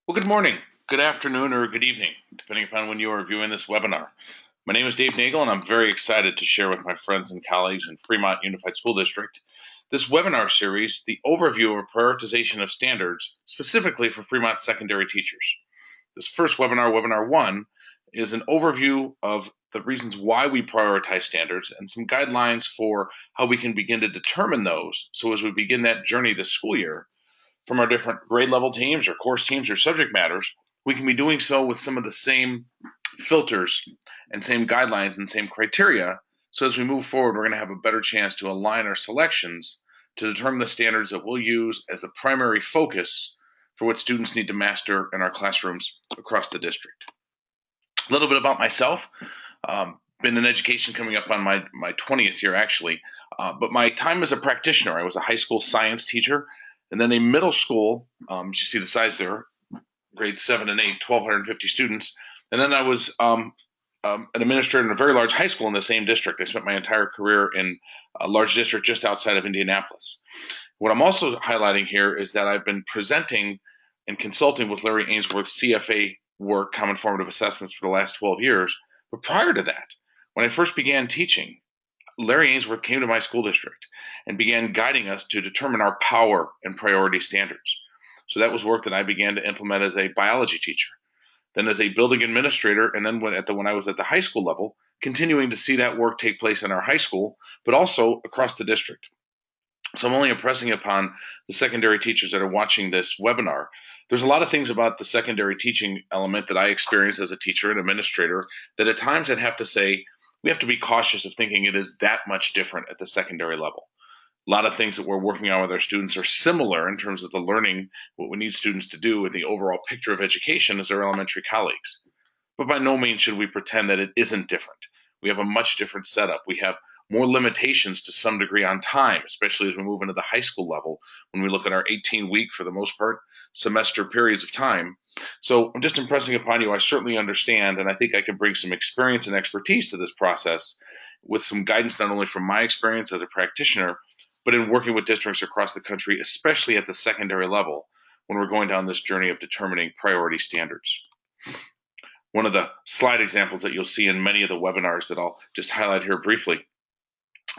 Well, good morning, good afternoon, or good evening, depending upon when you are viewing this webinar. My name is Dave Nagel, and I'm very excited to share with my friends and colleagues in Fremont Unified School District this webinar series, the overview of prioritization of standards, specifically for Fremont secondary teachers. This first webinar, Webinar 1, is an overview of the reasons why we prioritize standards and some guidelines for how we can begin to determine those so as we begin that journey this school year from our different grade level teams or course teams or subject matters, we can be doing so with some of the same filters and same guidelines and same criteria. So as we move forward, we're going to have a better chance to align our selections to determine the standards that we'll use as the primary focus for what students need to master in our classrooms across the district. A little bit about myself. Been in education coming up on my 20th year actually, but my time as a practitioner, I was a high school science teacher and then a middle school, you see the size there, grades 7 and 8, 1,250 students. And then I was an administrator in a very large high school in the same district. I spent my entire career in a large district just outside of Indianapolis. What I'm also highlighting here is that I've been presenting and consulting with Larry Ainsworth's CFA work, Common Formative Assessments, for the last 12 years. But prior to that, when I first began teaching, Larry Ainsworth came to my school district and began guiding us to determine our power and priority standards. So that was work that I began to implement as a biology teacher, then as a building administrator, and then when I was at the high school level, continuing to see that work take place in our high school, but also across the district. So I'm only impressing upon the secondary teachers that are watching this webinar. There's a lot of things about the secondary teaching element that I experience as a teacher and administrator that at times I'd have to say, we have to be cautious of thinking it is that much different at the secondary level. A lot of things that we're working on with our students are similar in terms of the learning, what we need students to do with the overall picture of education as our elementary colleagues. But by no means should we pretend that it isn't different. We have a much different setup. We have more limitations to some degree on time, especially as we move into the high school level when we look at our 18-week, for the most part, semester periods of time. So I'm just impressing upon you, I certainly understand, and I think I can bring some experience and expertise to this process with some guidance not only from my experience as a practitioner, but in working with districts across the country, especially at the secondary level, when we're going down this journey of determining priority standards. One of the slide examples that you'll see in many of the webinars that I'll just highlight here briefly,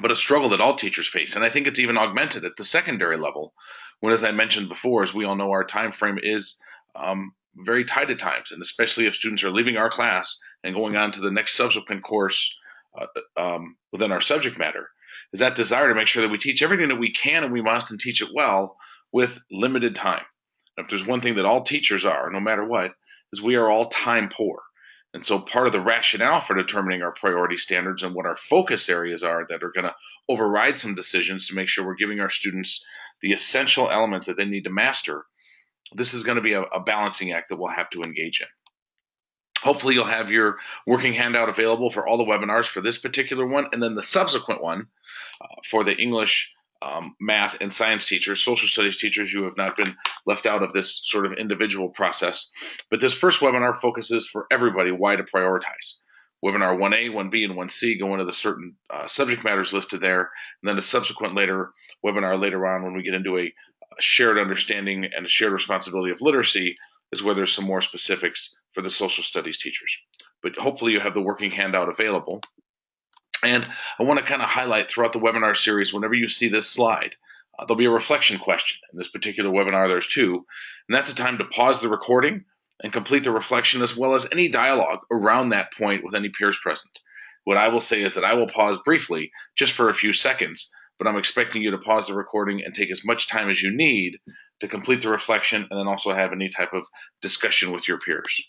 but a struggle that all teachers face, and I think it's even augmented at the secondary level, when, as I mentioned before, as we all know, our time frame is very tight at times, and especially if students are leaving our class and going on to the next subsequent course within our subject matter, is that desire to make sure that we teach everything that we can and we must and teach it well with limited time. And if there's one thing that all teachers are, no matter what, is we are all time poor. And so part of the rationale for determining our priority standards and what our focus areas are that are going to override some decisions to make sure we're giving our students the essential elements that they need to master, this is going to be a balancing act that we'll have to engage in. Hopefully you'll have your working handout available for all the webinars for this particular one, and then the subsequent one for the English, math, and science teachers. Social studies teachers, you have not been left out of this sort of individual process. But this first webinar focuses for everybody why to prioritize. Webinar 1A, 1B, and 1C go into the certain subject matters listed there, and then the subsequent webinar later on when we get into a shared understanding and a shared responsibility of literacy is where there's some more specifics for the social studies teachers. But hopefully you have the working handout available. And I want to kind of highlight throughout the webinar series, whenever you see this slide, there'll be a reflection question. In this particular webinar, there's two. And that's a time to pause the recording and complete the reflection, as well as any dialogue around that point with any peers present. What I will say is that I will pause briefly, just for a few seconds, but I'm expecting you to pause the recording and take as much time as you need to complete the reflection and then also have any type of discussion with your peers.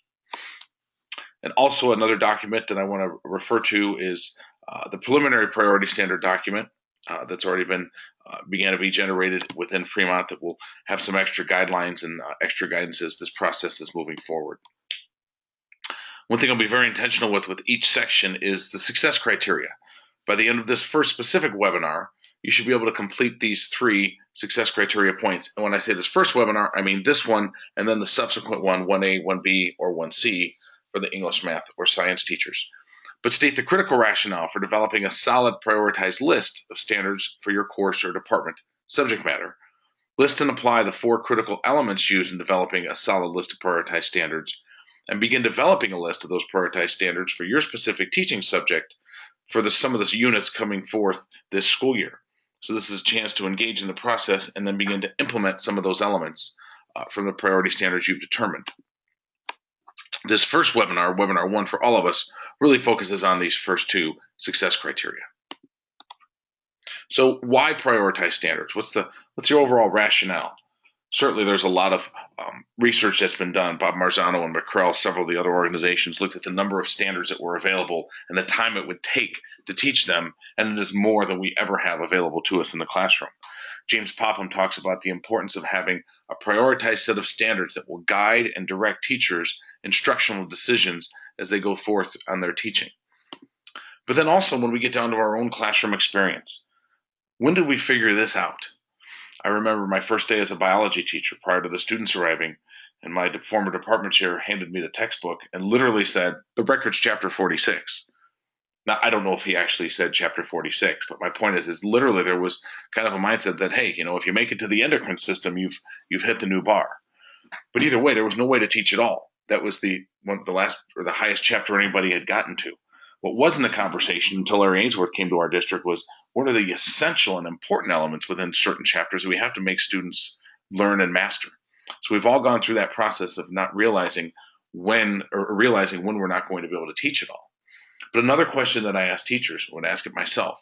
And also another document that I want to refer to is the preliminary priority standard document that's already been began to be generated within Fremont that will have some extra guidelines and extra guidance as this process is moving forward. One thing I'll be very intentional with each section is the success criteria. By the end of this first specific webinar, you should be able to complete these 3 success criteria points. And when I say this first webinar, I mean this one and then the subsequent one, 1A, 1B, or 1C for the English, math, or science teachers. But state the critical rationale for developing a solid prioritized list of standards for your course or department subject matter. List and apply the 4 critical elements used in developing a solid list of prioritized standards, and begin developing a list of those prioritized standards for your specific teaching subject for some of the units coming forth this school year. So this is a chance to engage in the process and then begin to implement some of those elements from the priority standards you've determined. This first webinar, webinar 1 for all of us, really focuses on these first 2 success criteria. So why prioritize standards? What's the overall rationale? Certainly there's a lot of research that's been done. Bob Marzano and McCrell, several of the other organizations, looked at the number of standards that were available and the time it would take to teach them, and it is more than we ever have available to us in the classroom. James Popham talks about the importance of having a prioritized set of standards that will guide and direct teachers' instructional decisions as they go forth on their teaching. But then also when we get down to our own classroom experience, when did we figure this out? I remember my first day as a biology teacher prior to the students arriving, and my former department chair handed me the textbook and literally said, "The record's chapter 46. Now, I don't know if he actually said chapter 46, but my point is literally there was kind of a mindset that, hey, if you make it to the endocrine system, you've hit the new bar. But either way, there was no way to teach at all. That was the last or the highest chapter anybody had gotten to. What wasn't a conversation until Larry Ainsworth came to our district was, what are the essential and important elements within certain chapters that we have to make students learn and master? So we've all gone through that process of not realizing when we're not going to be able to teach it all. But another question that I ask teachers, I would ask it myself,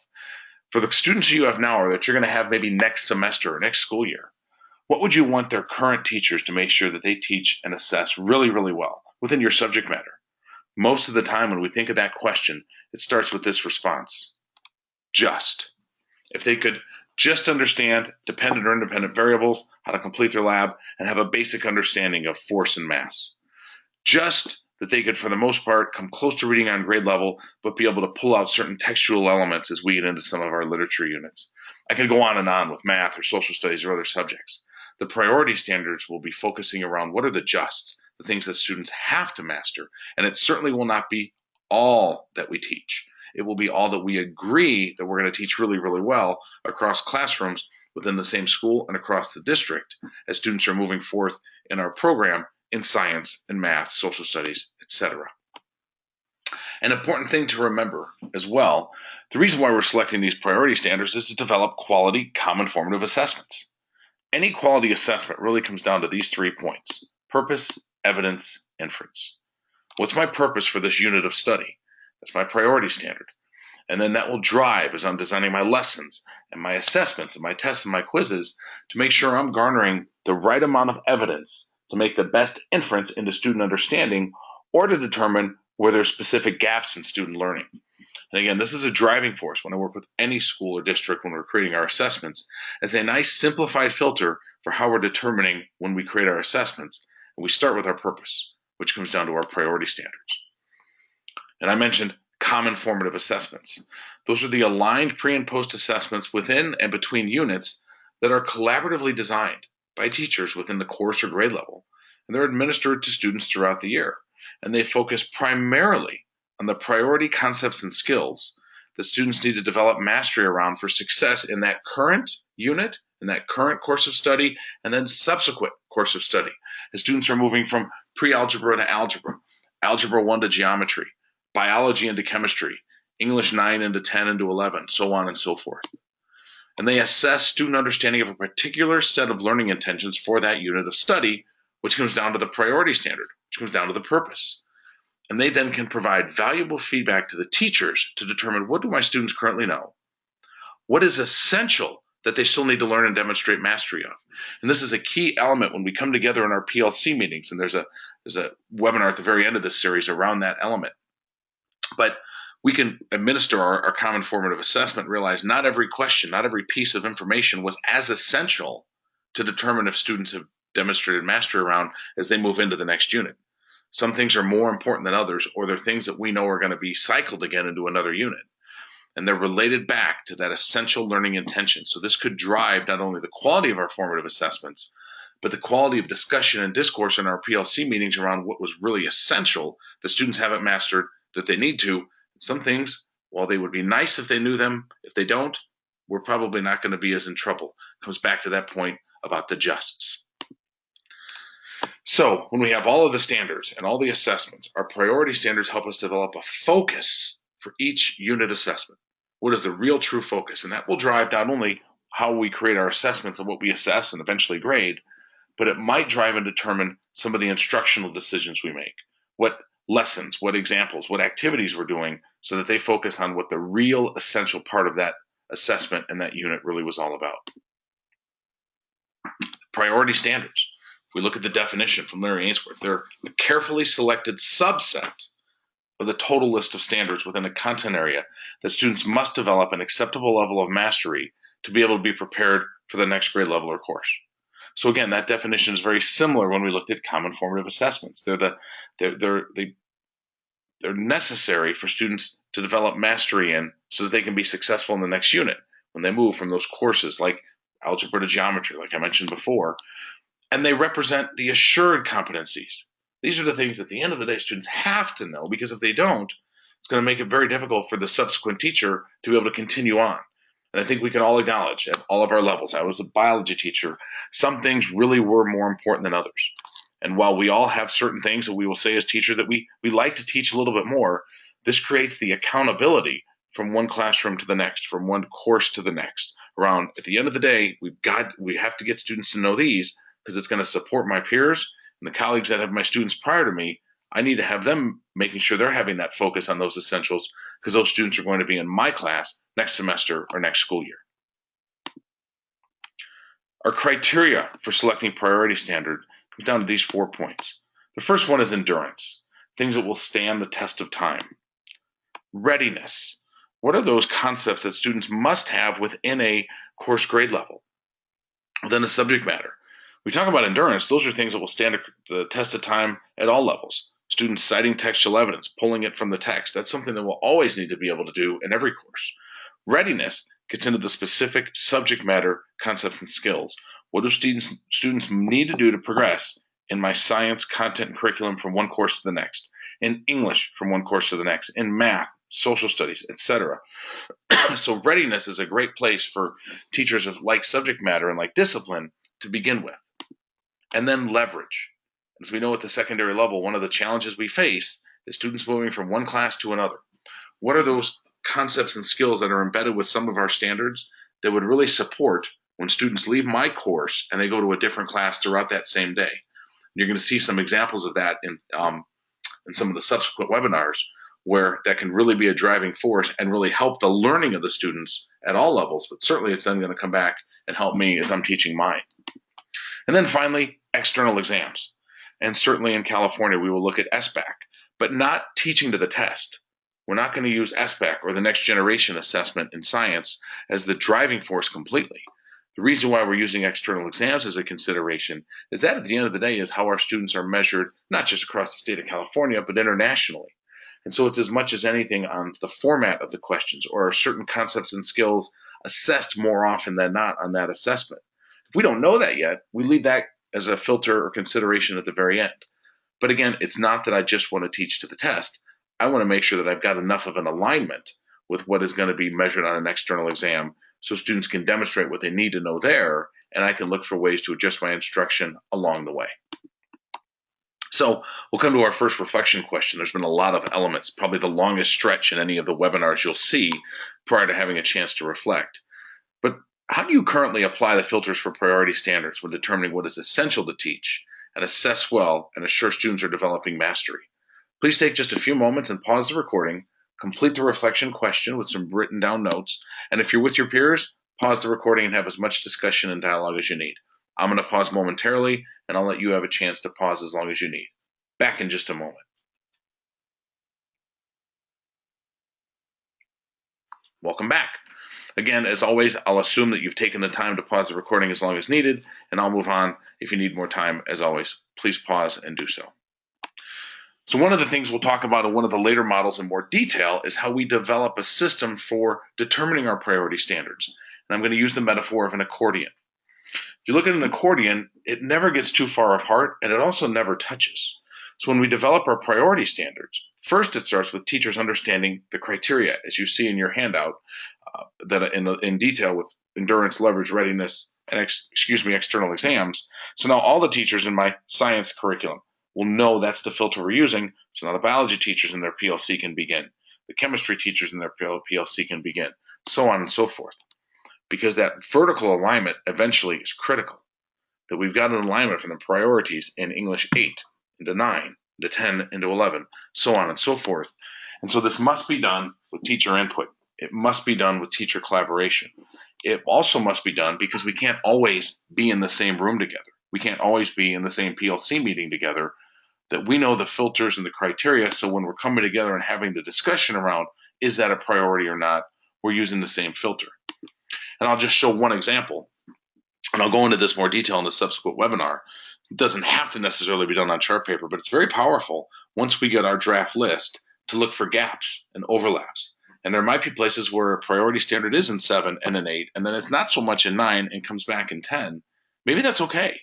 for the students you have now or that you're going to have maybe next semester or next school year, what would you want their current teachers to make sure that they teach and assess really, really well within your subject matter? Most of the time when we think of that question, it starts with this response: just. If they could just understand dependent or independent variables, how to complete their lab, and have a basic understanding of force and mass. Just that they could, for the most part, come close to reading on grade level, but be able to pull out certain textual elements as we get into some of our literature units. I could go on and on with math or social studies or other subjects. The priority standards will be focusing around what are the just, the things that students have to master, and it certainly will not be all that we teach. It will be all that we agree that we're going to teach really, really well across classrooms within the same school and across the district as students are moving forth in our program in science and math, social studies, etc. An important thing to remember as well, the reason why we're selecting these priority standards is to develop quality, common formative assessments. Any quality assessment really comes down to these 3 points: purpose, evidence, inference. What's my purpose for this unit of study? That's my priority standard. And then that will drive as I'm designing my lessons and my assessments and my tests and my quizzes to make sure I'm garnering the right amount of evidence to make the best inference into student understanding or to determine where there's specific gaps in student learning. And again, this is a driving force when I work with any school or district when we're creating our assessments as a nice simplified filter for how we're determining when we create our assessments. And we start with our purpose, which comes down to our priority standards. And I mentioned common formative assessments. Those are the aligned pre and post assessments within and between units that are collaboratively designed by teachers within the course or grade level, and they're administered to students throughout the year. And they focus primarily on the priority concepts and skills that students need to develop mastery around for success in that current unit, in that current course of study, and then subsequent course of study. As students are moving from pre-algebra to algebra, algebra 1 to geometry, biology into chemistry, English 9 into 10 into 11, so on and so forth. And they assess student understanding of a particular set of learning intentions for that unit of study, which comes down to the priority standard, which comes down to the purpose. And they then can provide valuable feedback to the teachers to determine, what do my students currently know? What is essential that they still need to learn and demonstrate mastery of? And this is a key element when we come together in our PLC meetings, and there's a webinar at the very end of this series around that element. But we can administer our common formative assessment, realize not every question, not every piece of information was as essential to determine if students have demonstrated mastery around as they move into the next unit. Some things are more important than others, or they're things that we know are going to be cycled again into another unit. And they're related back to that essential learning intention. So this could drive not only the quality of our formative assessments, but the quality of discussion and discourse in our PLC meetings around what was really essential that students haven't mastered that they need to. Some things, while they would be nice if they knew them, if they don't, we're probably not going to be as in trouble. It comes back to that point about the justs. So when we have all of the standards and all the assessments, our priority standards help us develop a focus for each unit assessment. What is the real true focus? And that will drive not only how we create our assessments and what we assess and eventually grade, but it might drive and determine some of the instructional decisions we make. What lessons, what examples, what activities we're doing so that they focus on what the real essential part of that assessment and that unit really was all about. Priority standards. If we look at the definition from Larry Ainsworth, they're a carefully selected subset of the total list of standards within a content area that students must develop an acceptable level of mastery to be able to be prepared for the next grade level or course. So again, that definition is very similar when we looked at common formative assessments. They're necessary for students to develop mastery in so that they can be successful in the next unit when they move from those courses like algebra to geometry, like I mentioned before. And they represent the assured competencies. These are the things at the end of the day students have to know, because if they don't, it's going to make it very difficult for the subsequent teacher to be able to continue on. And I think we can all acknowledge at all of our levels, I was a biology teacher, some things really were more important than others. And while we all have certain things that we will say as teachers that we like to teach a little bit more, this creates the accountability from one classroom to the next, from one course to the next. Around at the end of the day, we have to get students to know these because it's going to support my peers and the colleagues that have my students prior to me. I need to have them making sure they're having that focus on those essentials because those students are going to be in my class next semester or next school year. Our criteria for selecting priority standard comes down to these 4 points. The first one is endurance, things that will stand the test of time. Readiness, what are those concepts that students must have within a course grade level, within a subject matter? We talk about endurance, those are things that will stand the test of time at all levels. Students citing textual evidence, pulling it from the text, that's something that we'll always need to be able to do in every course. Readiness gets into the specific subject matter concepts and skills. What do students need to do to progress in my science content and curriculum from one course to the next, in English from one course to the next, in math, social studies, etc. So readiness is a great place for teachers of like subject matter and like discipline to begin with. And then leverage. As we know at the secondary level, one of the challenges we face is students moving from one class to another. What are those concepts and skills that are embedded with some of our standards that would really support when students leave my course and they go to a different class throughout that same day? You're going to see some examples of that in some of the subsequent webinars where that can really be a driving force and really help the learning of the students at all levels, but certainly it's then going to come back and help me as I'm teaching mine. And then finally, external exams. And certainly in California, we will look at SBAC, but not teaching to the test. We're not going to use SBAC or the next generation assessment in science as the driving force completely. The reason why we're using external exams as a consideration is that at the end of the day is how our students are measured, not just across the state of California, but internationally. And so it's as much as anything on the format of the questions or certain concepts and skills assessed more often than not on that assessment. If we don't know that yet, we leave that as a filter or consideration at the very end. But again, it's not that I just want to teach to the test. I want to make sure that I've got enough of an alignment with what is going to be measured on an external exam so students can demonstrate what they need to know there, and I can look for ways to adjust my instruction along the way. So we'll come to our first reflection question. There's been a lot of elements, probably the longest stretch in any of the webinars you'll see prior to having a chance to reflect. But how do you currently apply the filters for priority standards when determining what is essential to teach and assess well and assure students are developing mastery? Please take just a few moments and pause the recording, complete the reflection question with some written down notes, and if you're with your peers, pause the recording and have as much discussion and dialogue as you need. I'm going to pause momentarily, and I'll let you have a chance to pause as long as you need. Back in just a moment. Welcome back. Again, as always, I'll assume that you've taken the time to pause the recording as long as needed, and I'll move on. If you need more time, as always, please pause and do so. So one of the things we'll talk about in one of the later models in more detail is how we develop a system for determining our priority standards. And I'm going to use the metaphor of an accordion. If you look at an accordion, it never gets too far apart, and it also never touches. So when we develop our priority standards, first it starts with teachers understanding the criteria, as you see in your handout, in detail with endurance, leverage, readiness, and external exams. So now all the teachers in my science curriculum will know that's the filter we're using. So now the biology teachers in their PLC can begin. The chemistry teachers in their PLC can begin, so on and so forth. Because that vertical alignment eventually is critical. That we've got an alignment from the priorities in English 8 into 9 into 10 into 11, so on and so forth. And so this must be done with teacher input. It must be done with teacher collaboration. It also must be done because we can't always be in the same room together. We can't always be in the same PLC meeting together. That we know the filters and the criteria, so when we're coming together and having the discussion around, is that a priority or not, we're using the same filter. And I'll just show one example, and I'll go into this more detail in the subsequent webinar. It doesn't have to necessarily be done on chart paper, but it's very powerful once we get our draft list to look for gaps and overlaps. And there might be places where a priority standard is in 7 and in 8, and then it's not so much in 9 and comes back in 10. Maybe that's okay.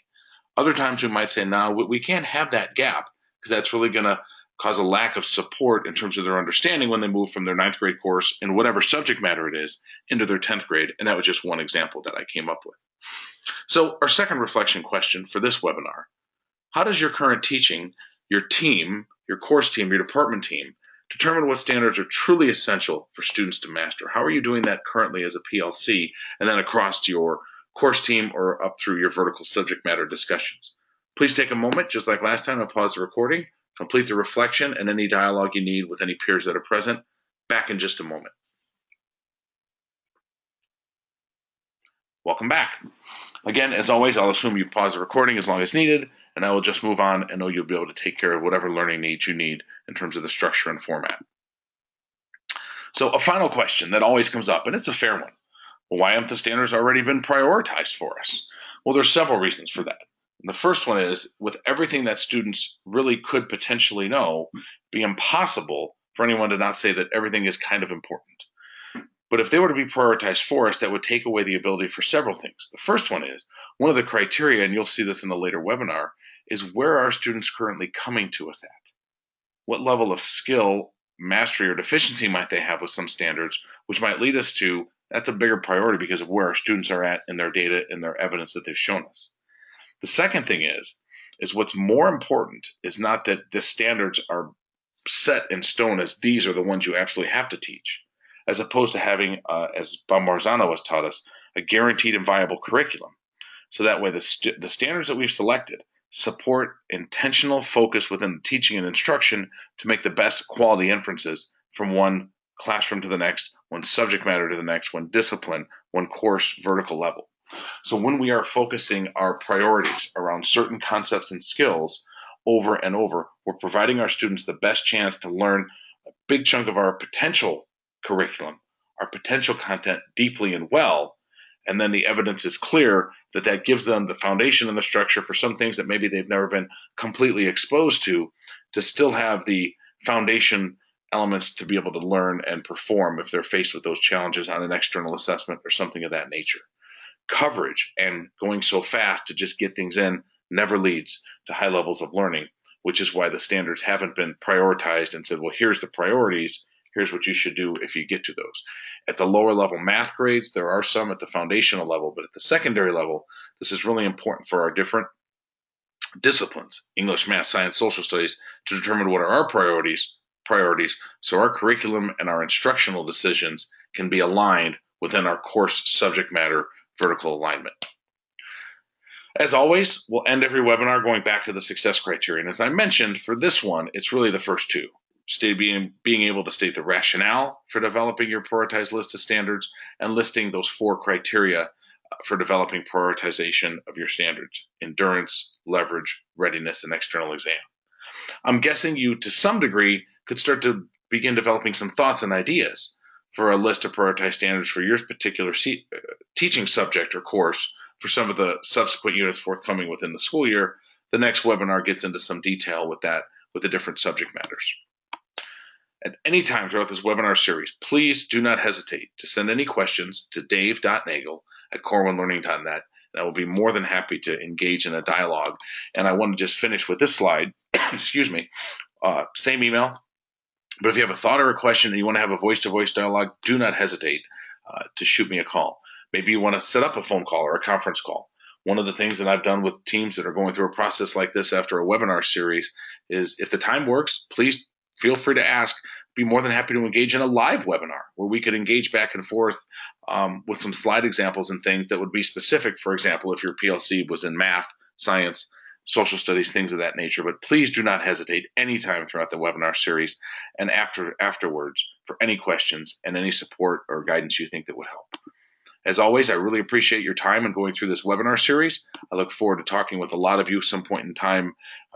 Other times we might say, no, we can't have that gap because that's really going to cause a lack of support in terms of their understanding when they move from their 9th grade course in whatever subject matter it is into their 10th grade. And that was just one example that I came up with. So our second reflection question for this webinar: how does your current teaching, your team, your course team, your department team, determine what standards are truly essential for students to master? How are you doing that currently as a PLC and then across to your course team or up through your vertical subject matter discussions? Please take a moment, just like last time, and pause the recording, complete the reflection and any dialogue you need with any peers that are present. Back in just a moment. Welcome back. Again, as always, I'll assume you pause the recording as long as needed, and I will just move on and know you'll be able to take care of whatever learning needs you need in terms of the structure and format. So a final question that always comes up, and it's a fair one. Well, why haven't the standards already been prioritized for us? Well, there's several reasons for that. And the first one is, with everything that students really could potentially know, it'd be impossible for anyone to not say that everything is kind of important. But if they were to be prioritized for us, that would take away the ability for several things. The first one is, one of the criteria, and you'll see this in a later webinar, is where are students currently coming to us at? What level of skill, mastery, or deficiency might they have with some standards, which might lead us to, that's a bigger priority because of where our students are at in their data and their evidence that they've shown us. The second thing is what's more important is not that the standards are set in stone as these are the ones you absolutely have to teach, as opposed to having, as Bombarzano has taught us, a guaranteed and viable curriculum. So that way the standards that we've selected support intentional focus within the teaching and instruction to make the best quality inferences from one classroom to the next, one subject matter to the next, one discipline, one course vertical level. So when we are focusing our priorities around certain concepts and skills over and over, we're providing our students the best chance to learn a big chunk of our potential curriculum, our potential content deeply and well, and then the evidence is clear that that gives them the foundation and the structure for some things that maybe they've never been completely exposed to still have the foundation elements to be able to learn and perform if they're faced with those challenges on an external assessment or something of that nature. Coverage and going so fast to just get things in never leads to high levels of learning, which is why the standards haven't been prioritized and said, well, here's the priorities, here's what you should do if you get to those. At the lower level math grades, there are some at the foundational level, but at the secondary level, this is really important for our different disciplines, English, math, science, social studies, to determine what are our priorities, so our curriculum and our instructional decisions can be aligned within our course subject matter vertical alignment. As always, we'll end every webinar going back to the success criteria. And as I mentioned, for this one, it's really the first two. Being able to state the rationale for developing your prioritized list of standards and listing those 4 criteria for developing prioritization of your standards: endurance, leverage, readiness, and external exam. I'm guessing you, to some degree, could start to begin developing some thoughts and ideas for a list of prioritized standards for your particular teaching subject or course for some of the subsequent units forthcoming within the school year. The next webinar gets into some detail with that, with the different subject matters. At any time throughout this webinar series, please do not hesitate to send any questions to dave.nagel@corwinlearning.net, and I will be more than happy to engage in a dialogue. And I want to just finish with this slide. Excuse me. Same email. But if you have a thought or a question and you want to have a voice-to-voice dialogue, do not hesitate. to shoot me a call. Maybe you want to set up a phone call or a conference call. One of the things that I've done with teams that are going through a process like this after a webinar series is if the time works, please feel free to ask. Be more than happy to engage in a live webinar where we could engage back and forth with some slide examples and things that would be specific. For example, if your PLC was in math, science, social studies, things of that nature. But please do not hesitate anytime throughout the webinar series and afterwards for any questions and any support or guidance you think that would help. As always, I really appreciate your time in going through this webinar series. I look forward to talking with a lot of you some point in time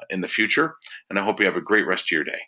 in the future, and I hope you have a great rest of your day.